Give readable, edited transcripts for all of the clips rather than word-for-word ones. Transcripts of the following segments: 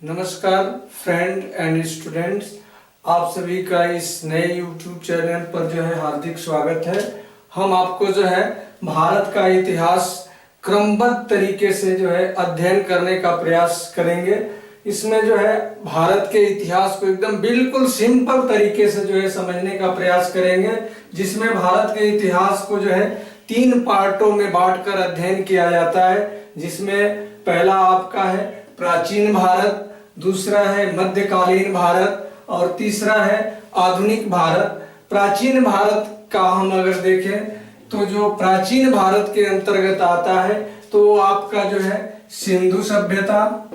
नमस्कार friend and students, आप सभी का इस नए YouTube चैनल पर जो है हार्दिक स्वागत है। हम आपको जो है भारत का इतिहास क्रमबद्ध तरीके से जो है अध्ययन करने का प्रयास करेंगे। इसमें जो है भारत के इतिहास को एकदम बिल्कुल सिंपल तरीके से जो है समझने का प्रयास करेंगे, जिसमें भारत के इतिहास को जो है 3 पार्टों में बांटकर अध्ययन किया जाता है। जिसमें पहला आपका है प्राचीन भारत, दूसरा है मध्यकालीन भारत और तीसरा है आधुनिक भारत। प्राचीन भारत का हम अगर देखें तो जो प्राचीन भारत के अंतर्गत आता है तो आपका जो है सिंधु सभ्यता,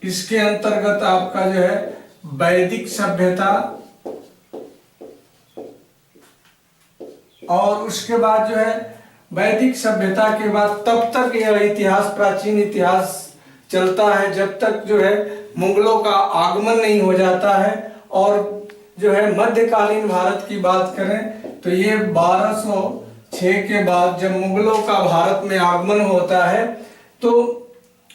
इसके अंतर्गत आपका जो है वैदिक सभ्यता, और उसके बाद जो है वैदिक सभ्यता के बाद तब तक यह इतिहास प्राचीन इतिहास चलता है जब तक जो है मुगलों का आगमन नहीं हो जाता है। और जो है मध्यकालीन भारत की बात करें तो ये 1206 के बाद जब मुगलों का भारत में आगमन होता है तो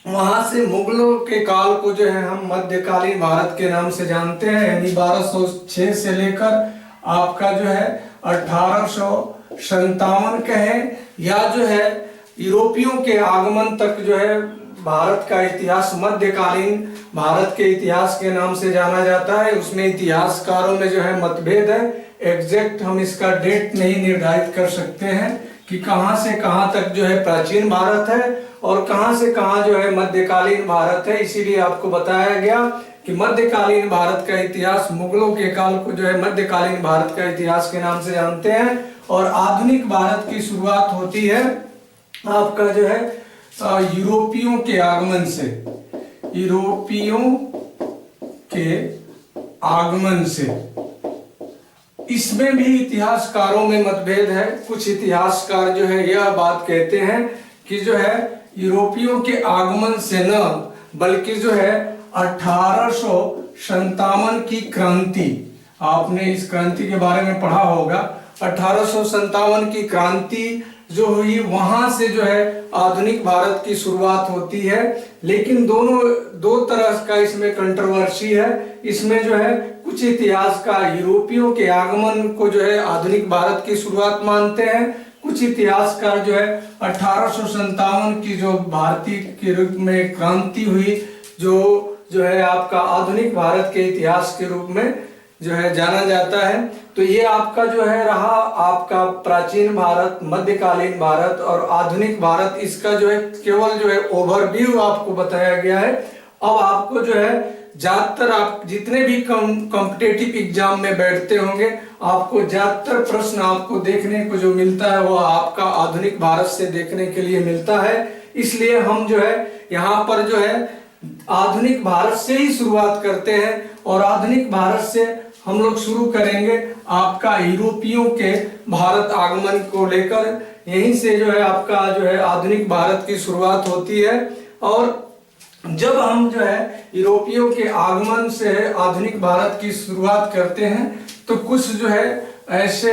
वहां से मुगलों के काल को जो है हम मध्यकालीन भारत के नाम से जानते हैं। यानी 1206 से लेकर आपका जो है 1857 कहें या जो है यूरोपियों के आगमन तक जो है भारत का इतिहास मध्यकालीन भारत के इतिहास के नाम से जाना जाता है। उसमें इतिहासकारों में जो है मतभेद है। एग्जैक्ट हम इसका डेट नहीं निर्धारित कर सकते हैं कि कहां से कहां तक जो है प्राचीन भारत है और कहां से कहां जो है मध्यकालीन भारत है। इसीलिए आपको बताया गया कि मध्यकालीन भारत का इतिहास मुगलों के काल को जो है मध्यकालीन भारत का इतिहास के नाम से जानते हैं। और आधुनिक भारत की शुरुआत होती है आपका जो है यूरोपियों के आगमन से। इसमें भी इतिहासकारों में मतभेद है। कुछ इतिहासकार जो है यह बात कहते हैं कि जो है यूरोपियों के आगमन से न बल्कि जो है 1857 की क्रांति, आपने इस क्रांति के बारे में पढ़ा होगा। 1857 की क्रांति जो हुई वहां से जो है आधुनिक भारत की शुरुआत होती है। लेकिन दो तरह का इसमें कंट्रोवर्सी है। इसमें जो है कुछ इतिहासकार यूरोपियों के आगमन को जो है आधुनिक भारत की शुरुआत मानते हैं। कुछ इतिहासकार जो है 1857 की जो भारतीय के रूप में क्रांति हुई जो है आपका आधुनिक भारत के इतिहास के रूप में जो है जाना जाता है। तो ये आपका जो है रहा आपका प्राचीन भारत, मध्यकालीन भारत और आधुनिक भारत। इसका जो है केवल जो है ओवरव्यू आपको बताया गया है। अब आपको जो है ज्यादातर आप जितने भी कॉम्पिटिटिव एग्जाम में बैठते होंगे आपको ज्यादातर प्रश्न आपको देखने को जो मिलता है वो आपका आधुनिक भारत से देखने के लिए मिलता है। इसलिए हम जो है यहाँ पर जो है आधुनिक भारत से ही शुरुआत करते हैं और आधुनिक भारत से हम लोग शुरू करेंगे आपका यूरोपियों के भारत आगमन को लेकर। यहीं से जो है आपका जो है आधुनिक भारत की शुरुआत होती है। और जब हम जो है यूरोपियों के आगमन से आधुनिक भारत की शुरुआत करते हैं तो कुछ जो है ऐसे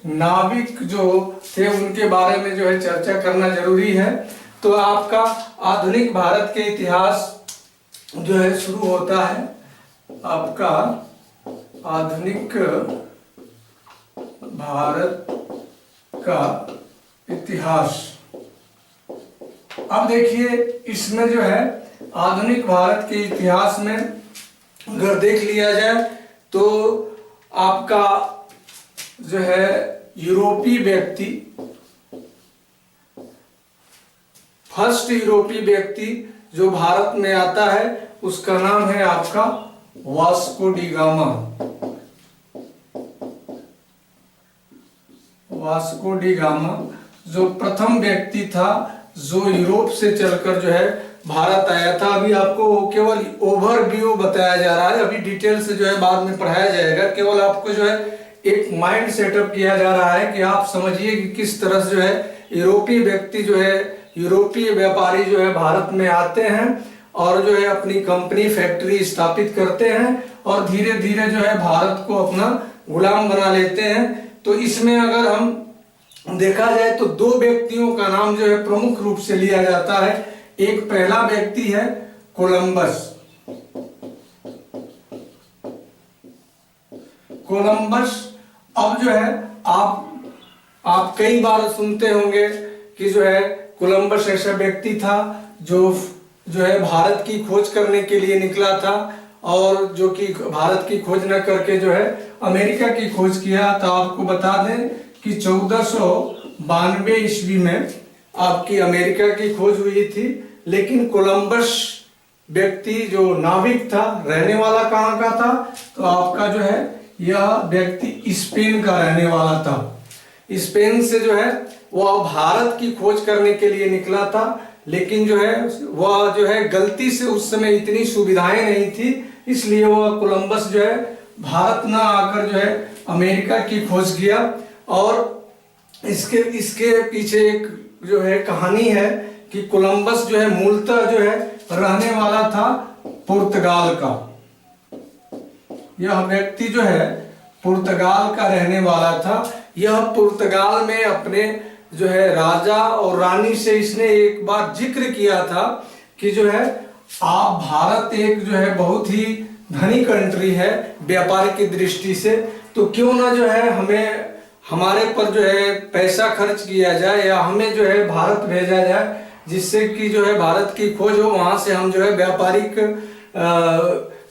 नाविक जो थे उनके बारे में जो है चर्चा करना जरूरी है। तो आपका आधुनिक भारत के इतिहास जो है शुरू होता है आपका आधुनिक भारत का इतिहास। अब देखिए इसमें जो है आधुनिक भारत के इतिहास में अगर देख लिया जाए तो आपका जो है यूरोपीय व्यक्ति, फर्स्ट यूरोपीय व्यक्ति जो भारत में आता है उसका नाम है आपका Vasco D gamma. Vasco D gamma जो प्रथम व्यक्ति था जो यूरोप से चलकर जो है भारत आया था। अभी आपको केवल ओवरव्यू बताया जा रहा है, अभी डिटेल से जो है बाद में पढ़ाया जाएगा। केवल आपको जो है एक माइंड सेटअप किया जा रहा है कि आप समझिए कि किस तरह से जो है यूरोपीय व्यक्ति जो है यूरोपीय व्यापारी जो है भारत में आते हैं और जो है अपनी कंपनी फैक्ट्री स्थापित करते हैं और धीरे धीरे जो है भारत को अपना गुलाम बना लेते हैं। तो इसमें अगर हम देखा जाए तो दो व्यक्तियों का नाम जो है प्रमुख रूप से लिया जाता है। एक पहला व्यक्ति है कोलंबस। कोलंबस, अब जो है आप कई बार सुनते होंगे कि जो है कोलंबस ऐसा व्यक्ति था जो है भारत की खोज करने के लिए निकला था, और जो कि भारत की खोज न करके जो है अमेरिका की खोज किया। तो आपको बता दें कि 1492 ईस्वी में आपकी अमेरिका की खोज हुई थी। लेकिन कोलंबस व्यक्ति जो नाविक था, रहने वाला कहाँ का था, तो आपका जो है यह व्यक्ति स्पेन का रहने वाला था। स्पेन से जो है वह भारत की खोज करने के लिए निकला था, लेकिन जो है वह जो है गलती से उस समय इतनी सुविधाएं नहीं थी, इसलिए वह कोलंबस जो है भारत ना आकर जो है अमेरिका की खोज किया। और इसके पीछे एक जो है कहानी है कि कोलंबस जो है मूलतः जो है रहने वाला था पुर्तगाल का। यह व्यक्ति जो है पुर्तगाल का रहने वाला था। यह पुर्तगाल में अपने जो है राजा और रानी से इसने एक बार जिक्र किया था कि जो है आप भारत एक जो है बहुत ही धनी कंट्री है व्यापार की दृष्टि से, तो क्यों ना जो है हमें हमारे पर जो है पैसा खर्च किया जाए या हमें जो है भारत भेजा जाए, जिससे कि जो है भारत की खोज हो, वहां से हम जो है व्यापारिक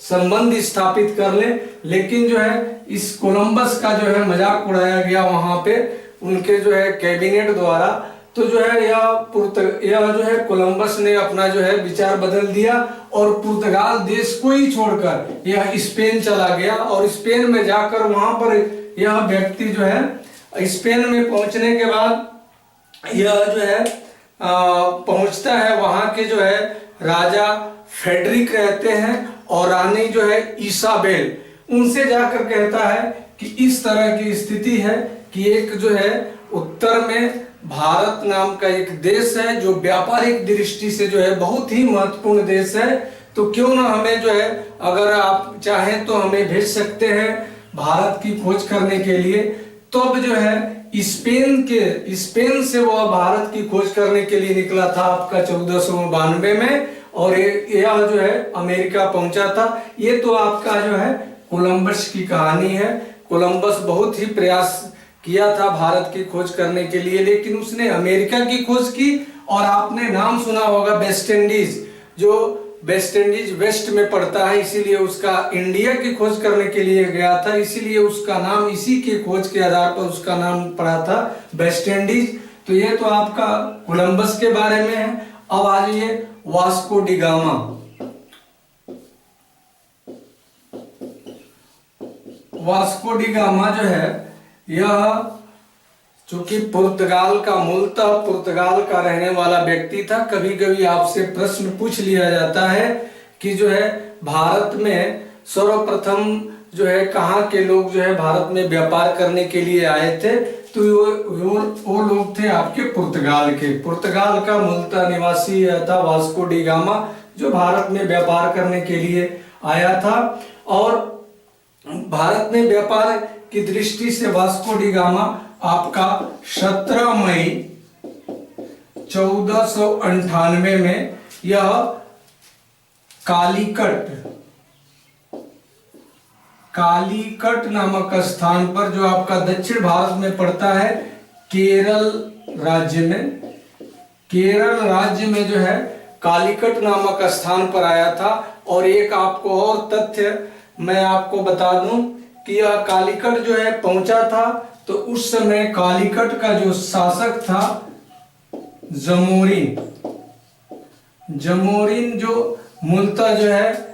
संबंध स्थापित कर लें। लेकिन जो है इस कोलंबस का जो है मजाक उड़ाया गया वहां पे उनके जो है कैबिनेट द्वारा। तो जो है यह जो है कोलंबस ने अपना जो है विचार बदल दिया और पुर्तगाल देश को ही छोड़कर यह स्पेन चला गया। और स्पेन में जाकर वहां पर यह व्यक्ति जो है स्पेन में पहुंचने के बाद यह जो है पहुंचता है, वहां के जो है राजा फेडरिक रहते हैं और रानी जो है इसाबेल, उनसे जाकर कहता है कि इस तरह की स्थिति है कि एक जो है उत्तर में भारत नाम का एक देश है जो व्यापारिक दृष्टि से जो है बहुत ही महत्वपूर्ण देश है, तो क्यों ना हमें जो है अगर आप चाहें तो हमें भेज सकते हैं भारत की खोज करने के लिए। तब जो है स्पेन से वह भारत की खोज करने के लिए निकला था आपका 1492 में, और यह जो है अमेरिका पहुंचा था। ये तो आपका जो है कोलंबस की कहानी है। कोलंबस बहुत ही प्रयास किया था भारत की खोज करने के लिए, लेकिन उसने अमेरिका की खोज की। और आपने नाम सुना होगा वेस्ट इंडीज, जो वेस्ट इंडीज वेस्ट में पड़ता है, इसीलिए उसका इंडिया की खोज करने के लिए गया था, इसीलिए उसका नाम इसी के खोज के आधार पर उसका नाम पड़ा था वेस्ट इंडीज। तो ये तो आपका कोलंबस के बारे में है। अब आ जाइए Vasco D gamma. Vasco D gamma जो है यह चूंकि पुर्तगाल का मूलतः पुर्तगाल का रहने वाला व्यक्ति था। कभी कभी आपसे प्रश्न पूछ लिया जाता है कि जो है भारत में सर्वप्रथम जो है कहाँ के लोग जो है भारत में व्यापार करने के लिए आए थे, तो वो लोग थे आपके पुर्तगाल के। पुर्तगाल का मूलतः निवासी था वास्को डी गामा, जो भारत में व्यापार करने के लिए आया था। और भारत में व्यापार की दृष्टि से वास्को डी गामा आपका 17 मई 1498 में यह कालीकट नामक स्थान पर, जो आपका दक्षिण भारत में पड़ता है, केरल राज्य में जो है कालीकट नामक स्थान पर आया था। और एक आपको और तथ्य मैं आपको बता दूं कि यह कालीकट जो है पहुंचा था, तो उस समय कालीकट का जो शासक था जमोरिन जो मूलतः जो है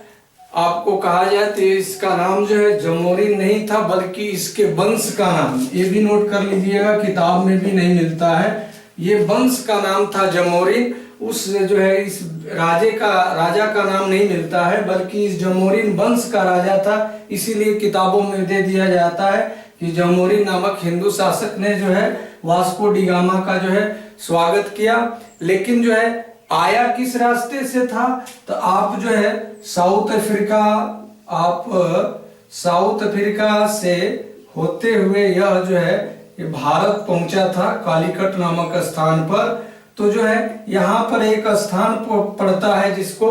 आपको कहा जाए तो इसका नाम जो है जमोरिन नहीं था, बल्कि इसके वंश का नाम, ये भी नोट कर लीजिएगा, किताब में भी नहीं मिलता है, ये वंश का नाम था जमोरिन। उस जो है इस राजा का नाम नहीं मिलता है, बल्कि इस जमोरिन वंश का राजा था। इसीलिए किताबों में दे दिया जाता है कि जमोरिन नामक हिंदू शासक ने जो है वास्को डी गामा का जो है स्वागत किया। लेकिन जो है आया किस रास्ते से था, तो आप जो है साउथ अफ्रीका से होते हुए यह जो है ये भारत पहुंचा था कालीकट नामक स्थान पर। तो जो है यहाँ पर एक स्थान पड़ता है जिसको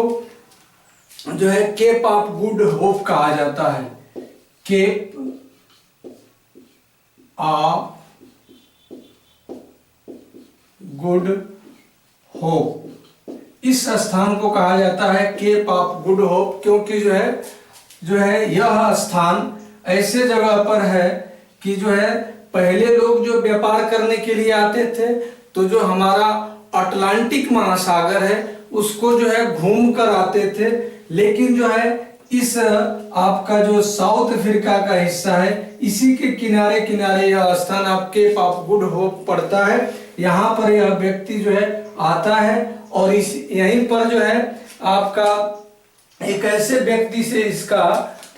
जो है केप ऑफ गुड होप कहा जाता है। केप ऑफ गुड होप, इस स्थान को कहा जाता है केप ऑफ गुड होप, क्योंकि जो है यह स्थान ऐसे जगह पर है कि जो है पहले लोग जो व्यापार करने के लिए आते थे तो जो हमारा अटलांटिक महासागर है उसको जो है घूम कर आते थे, लेकिन जो है इस आपका जो साउथ अफ्रीका का हिस्सा है इसी के किनारे किनारे यह स्थान आप केप ऑफ गुड होप पड़ता है। यहाँ पर यह व्यक्ति जो है आता है और इस यहीं पर जो है आपका एक ऐसे व्यक्ति से इसका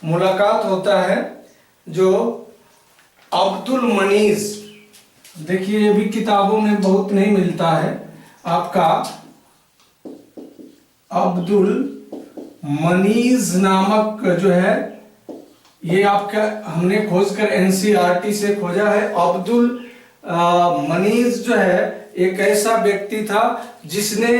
मुलाकात होता है जो अब्दुल मनीज, देखिए ये भी किताबों में बहुत नहीं मिलता है, आपका अब्दुल मनीज नामक जो है ये आपका हमने खोजकर एनसीईआरटी से खोजा है। अब्दुल मनीज जो है एक ऐसा व्यक्ति था जिसने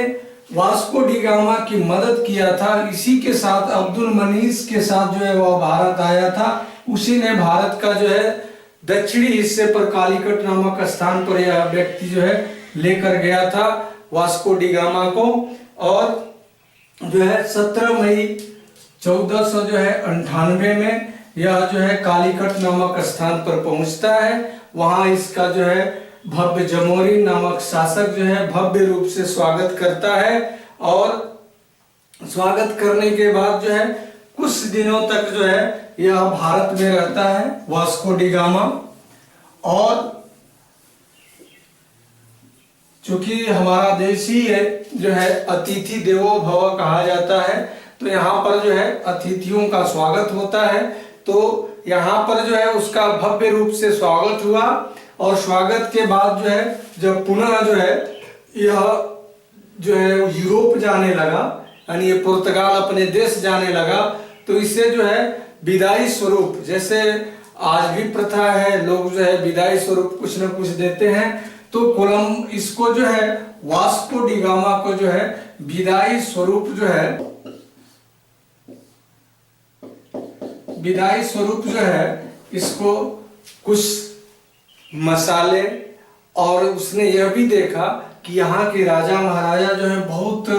वास्को डी गामा की मदद किया था। इसी के साथ अब्दुल मनीज के साथ जो है वह भारत आया था। उसी ने भारत का जो है दक्षिणी हिस्से पर कालीकट नामक स्थान पर यह व्यक्ति जो है लेकर गया था वास्को डी गामा को। और जो है 17 मई 1498 में यह जो है कालीकट नामक स्थान पर पहुंचता है। वहां इसका जो है भव्य जमोरी नामक शासक जो है भव्य रूप से स्वागत करता है और स्वागत करने के बाद जो है कुछ दिनों तक जो है यह भारत में रहता है वास्को डी गामा। और चूंकि हमारा देश ही है जो है अतिथि देवो भव कहा जाता है, तो यहाँ पर जो है अतिथियों का स्वागत होता है। तो यहाँ पर जो है उसका भव्य रूप से स्वागत हुआ और स्वागत के बाद जो है जब पुनः जो है यह जो है यूरोप जाने लगा, यानी ये पुर्तगाल अपने देश जाने लगा, तो इससे जो है विदाई स्वरूप, जैसे आज भी प्रथा है लोग जो है विदाई स्वरूप कुछ न कुछ देते हैं, तो इसको जो है वास्को डी गामा को जो है विदाई स्वरूप जो है इसको कुछ मसाले, और उसने यह भी देखा कि यहाँ के राजा महाराजा जो है बहुत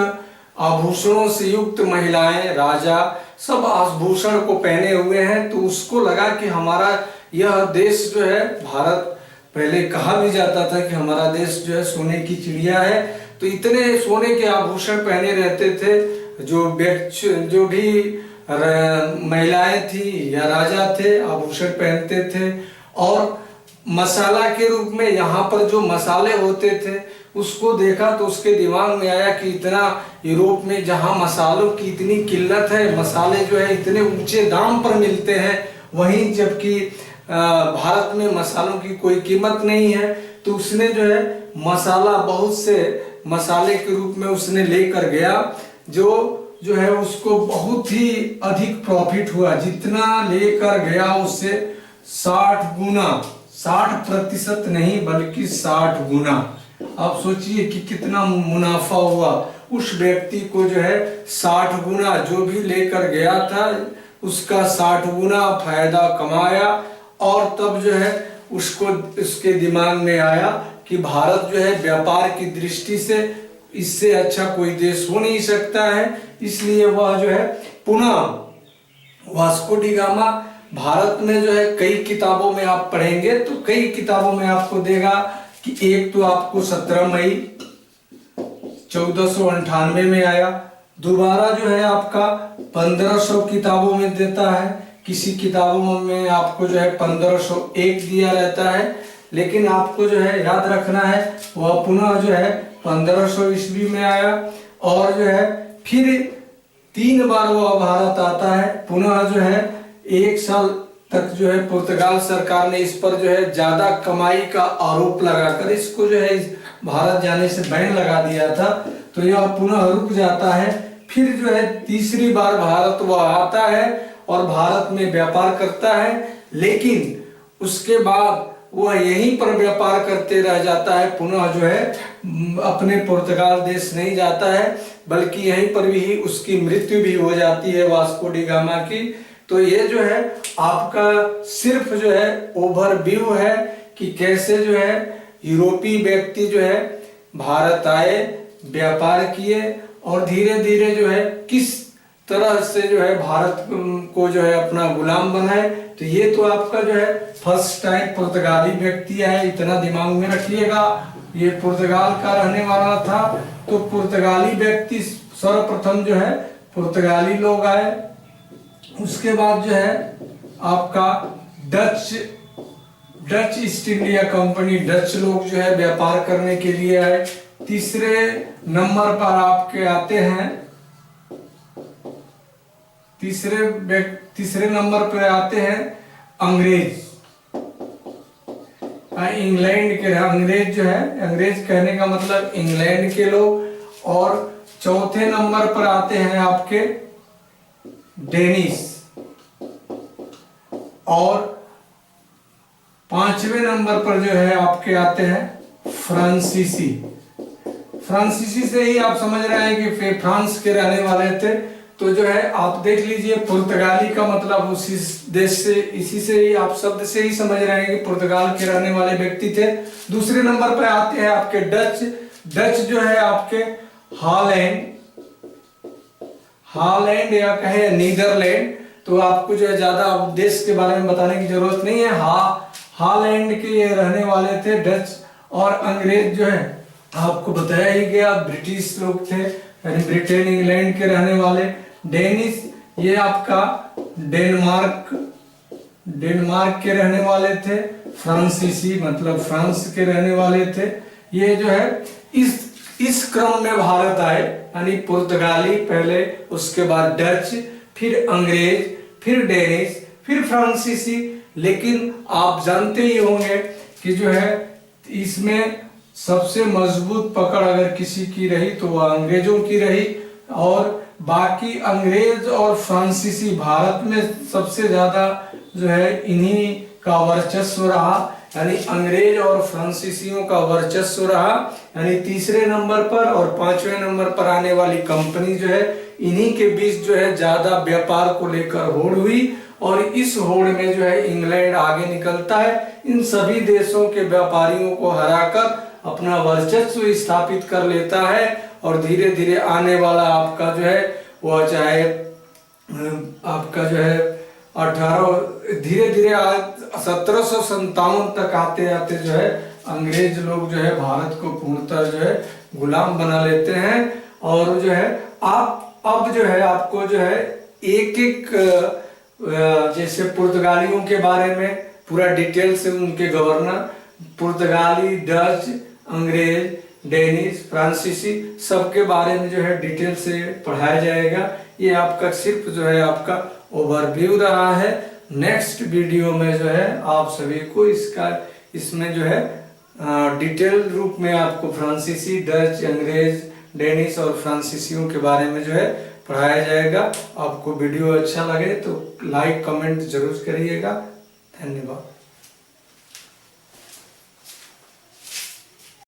आभूषणों से युक्त महिलाएं, राजा सब आभूषण को पहने हुए हैं। तो उसको लगा कि हमारा यह देश जो है भारत, पहले कहा भी जाता था कि हमारा देश जो है सोने की चिड़िया है, तो इतने सोने के आभूषण पहने रहते थे जो भी महिलाएं थी या राजा थे आभूषण पहनते थे। और मसाला के रूप में यहाँ पर जो मसाले होते थे उसको देखा तो उसके दिमाग में आया कि इतना यूरोप में जहाँ मसालों की इतनी किल्लत है, मसाले जो है इतने ऊंचे दाम पर मिलते हैं, वहीं जबकि भारत में मसालों की कोई कीमत नहीं है, तो उसने जो है मसाला बहुत से मसाले के रूप में उसने लेकर गया, जो है उसको बहुत ही अधिक प्रॉफिट हुआ। जितना लेकर गया उससे 60 गुना, 60% नहीं बल्कि 60 गुना। आप सोचिए कि कितना मुनाफा हुआ। उस व्यक्ति को जो है 60 गुना, जो भी लेकर गया था उसका 60 गुना फायदा कमाया। और तब जो है उसके दिमाग में आया कि भारत जो है व्यापार की दृष्टि से इससे अच्छा कोई देश हो नहीं सकता है। इसलिए वह जो है पुनः वास्को डी गामा भारत में जो है कई किताबों में आप पढ़ेंगे तो कई किताबों में आपको देगा कि एक तो आपको 17 मई 1498 में आया, दोबारा जो है आपका 1500 किताबों में देता है, किसी किताबों में आपको जो है 1501 दिया रहता है, लेकिन आपको जो है याद रखना है वह पुनः जो है 1500 ईस्वी में आया। और जो है फिर 3 बार वह भारत आता है। पुनः जो है 1 साल तक जो है पुर्तगाल सरकार ने इस पर जो है ज्यादा कमाई का आरोप लगाकर इसको जो है भारत जाने से बैन लगा दिया था, तो यह पुनः रुक जाता है। फिर जो है तीसरी बार भारत वह आता है और भारत में व्यापार करता है, लेकिन उसके बाद वह यहीं पर व्यापार करते रह जाता है, पुनः जो है अपने पुर्तगाल देश नहीं जाता है, बल्कि यहीं पर भी उसकी मृत्यु भी हो जाती है वास्को डी गामा की। तो ये जो है आपका सिर्फ जो है ओवरव्यू है कि कैसे जो है यूरोपीय व्यक्ति जो है भारत आए, व्यापार किए और धीरे धीरे जो है किस तरह से जो है भारत को जो है अपना गुलाम बनाए। तो ये तो आपका जो है फर्स्ट टाइम पुर्तगाली व्यक्ति है, इतना दिमाग में रखिएगा। ये पुर्तगाल का रहने वाला था, तो पुर्तगाली व्यक्ति सर्वप्रथम जो है पुर्तगाली लोग आए। उसके बाद जो है आपका Dutch east India company, Dutch लोग जो है व्यापार करने के लिए आए। तीसरे नंबर पर आपके आते हैं, तीसरे नंबर पर आते हैं अंग्रेज। इंग्लैंड के, अंग्रेज जो है, अंग्रेज कहने का मतलब इंग्लैंड के लोग। और चौथे नंबर पर आते हैं आपके डेनिश। और पांचवें नंबर पर जो है आपके आते हैं फ्रांसीसी। फ्रांसीसी से ही आप समझ रहे हैं कि फ्रांस के रहने वाले थे। तो जो है आप देख लीजिए, पुर्तगाली का मतलब उसी देश से, इसी से ही आप शब्द से ही समझ रहे हैं कि पुर्तगाल के रहने वाले व्यक्ति थे। दूसरे नंबर पर आते हैं आपके डच जो है आपके हॉलैंड या कहे नीदरलैंड। तो आपको जो है ज्यादा देश के बारे में बताने की जरूरत नहीं है। हॉलैंड के ये रहने वाले थे डच। और अंग्रेज जो है आपको बताया ही गया, ब्रिटिश लोग थे, यानी ब्रिटेन इंग्लैंड के रहने वाले। डेनिश ये आपका डेनमार्क के रहने वाले थे। फ्रांसीसी मतलब फ्रांस के रहने वाले थे। ये जो है इस क्रम में भारत आए, यानी पुर्तगाली पहले, उसके बाद डच, फिर अंग्रेज, फिर डेनिश, फिर फ्रांसीसी। लेकिन आप जानते ही होंगे कि जो है इसमें सबसे मजबूत पकड़ अगर किसी की रही तो वह अंग्रेजों की रही। और बाकी अंग्रेज और फ्रांसीसी, भारत में सबसे ज्यादा जो है इन्हीं का वर्चस्व रहा, यानी अंग्रेज और फ्रांसीसियों का वर्चस्व रहा। यानी तीसरे नंबर पर और पांचवें नंबर पर आने वाली कंपनी जो है, इन्हीं के बीच जो है ज्यादा व्यापार को लेकर होड़ हुई। और इस होड़ में जो है इंग्लैंड आगे निकलता है, इन सभी देशों के व्यापारियों को हराकर अपना वर्चस्व स्थापित कर लेता है। और धीरे धीरे आने वाला आपका जो है वह चाहे आपका जो है 18 धीरे धीरे 1757 तक आते आते जो है अंग्रेज लोग जो है भारत को पूर्णतः जो है गुलाम बना लेते हैं। और जो है आप अब जो है आपको जो है एक एक जैसे पुर्तगालियों के बारे में पूरा डिटेल से, उनके गवर्नर, पुर्तगाली, डच, अंग्रेज, डेनिश, फ्रांसीसी, सबके बारे में जो है डिटेल से पढ़ाया जाएगा। ये आपका सिर्फ जो है आपका ओवरव्यू रहा है। नेक्स्ट वीडियो में जो है आप सभी को इसमें जो है डिटेल रूप में आपको फ्रांसीसी, डच, अंग्रेज, डेनिश और फ्रांसीसियों के बारे में जो है पढ़ाया जाएगा। आपको वीडियो अच्छा लगे तो लाइक कमेंट जरूर करिएगा। धन्यवाद।